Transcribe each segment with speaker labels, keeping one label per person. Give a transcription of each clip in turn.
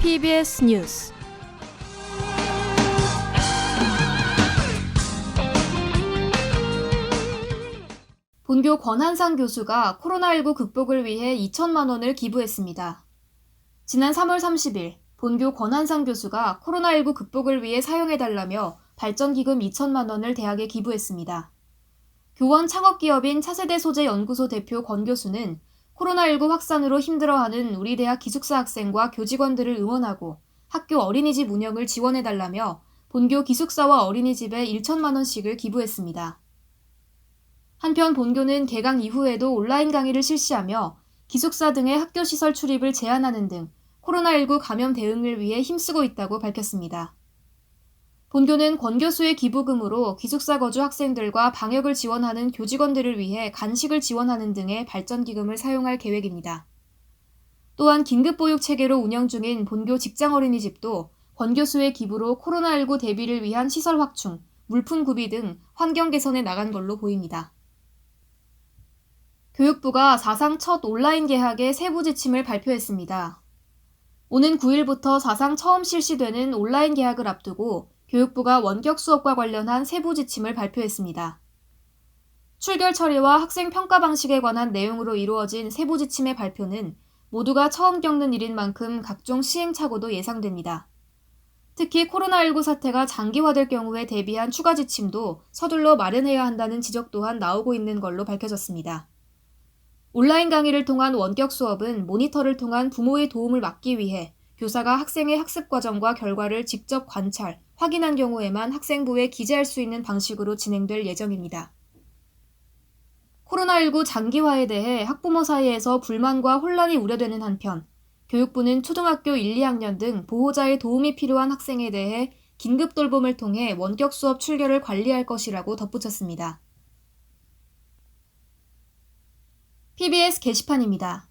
Speaker 1: PBS 뉴스 본교 권한상 교수가 코로나19 극복을 위해 2천만 원을 기부했습니다. 지난 3월 30일 본교 권한상 교수가 코로나19 극복을 위해 사용해달라며 발전기금 2천만 원을 대학에 기부했습니다. 교원 창업기업인 차세대 소재연구소 대표 권 교수는 코로나19 확산으로 힘들어하는 우리 대학 기숙사 학생과 교직원들을 응원하고 학교 어린이집 운영을 지원해달라며 본교 기숙사와 어린이집에 1천만 원씩을 기부했습니다. 한편 본교는 개강 이후에도 온라인 강의를 실시하며 기숙사 등의 학교시설 출입을 제한하는 등 코로나19 감염 대응을 위해 힘쓰고 있다고 밝혔습니다. 본교는 권 교수의 기부금으로 기숙사 거주 학생들과 방역을 지원하는 교직원들을 위해 간식을 지원하는 등의 발전기금을 사용할 계획입니다. 또한 긴급보육 체계로 운영 중인 본교 직장어린이집도 권 교수의 기부로 코로나19 대비를 위한 시설 확충, 물품 구비 등 환경 개선에 나간 걸로 보입니다. 교육부가 사상 첫 온라인 개학의 세부 지침을 발표했습니다. 오는 9일부터 사상 처음 실시되는 온라인 개학을 앞두고 교육부가 원격 수업과 관련한 세부 지침을 발표했습니다. 출결 처리와 학생 평가 방식에 관한 내용으로 이루어진 세부 지침의 발표는 모두가 처음 겪는 일인 만큼 각종 시행착오도 예상됩니다. 특히 코로나19 사태가 장기화될 경우에 대비한 추가 지침도 서둘러 마련해야 한다는 지적 또한 나오고 있는 걸로 밝혀졌습니다. 온라인 강의를 통한 원격 수업은 모니터를 통한 부모의 도움을 막기 위해 교사가 학생의 학습 과정과 결과를 직접 관찰, 확인한 경우에만 학생부에 기재할 수 있는 방식으로 진행될 예정입니다. 코로나19 장기화에 대해 학부모 사이에서 불만과 혼란이 우려되는 한편 교육부는 초등학교 1, 2학년 등 보호자의 도움이 필요한 학생에 대해 긴급 돌봄을 통해 원격 수업 출결을 관리할 것이라고 덧붙였습니다. PBS 게시판입니다.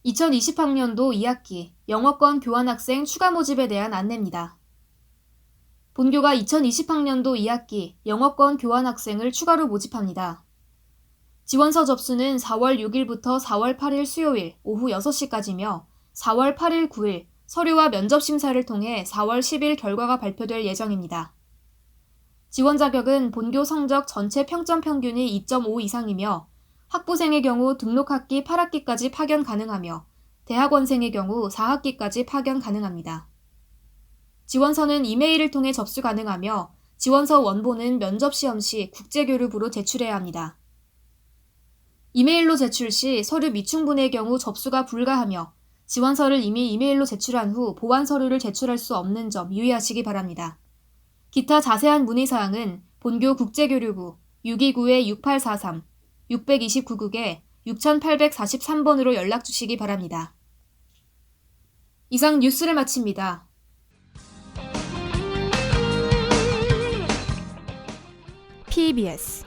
Speaker 1: 2020학년도 2학기 영어권 교환학생 추가 모집에 대한 안내입니다. 본교가 2020학년도 2학기 영어권 교환학생을 추가로 모집합니다. 지원서 접수는 4월 6일부터 4월 8일 수요일 오후 6시까지며 4월 8일 9일 서류와 면접 심사를 통해 4월 10일 결과가 발표될 예정입니다. 지원 자격은 본교 성적 전체 평점 평균이 2.5 이상이며 학부생의 경우 등록학기 8학기까지 파견 가능하며 대학원생의 경우 4학기까지 파견 가능합니다. 지원서는 이메일을 통해 접수 가능하며 지원서 원본은 면접시험 시 국제교류부로 제출해야 합니다. 이메일로 제출 시 서류 미충분의 경우 접수가 불가하며 지원서를 이미 이메일로 제출한 후 보완 서류를 제출할 수 없는 점 유의하시기 바랍니다. 기타 자세한 문의사항은 본교 국제교류부 629-6843, 629국에 6843번으로 연락주시기 바랍니다. 이상 뉴스를 마칩니다.
Speaker 2: PBS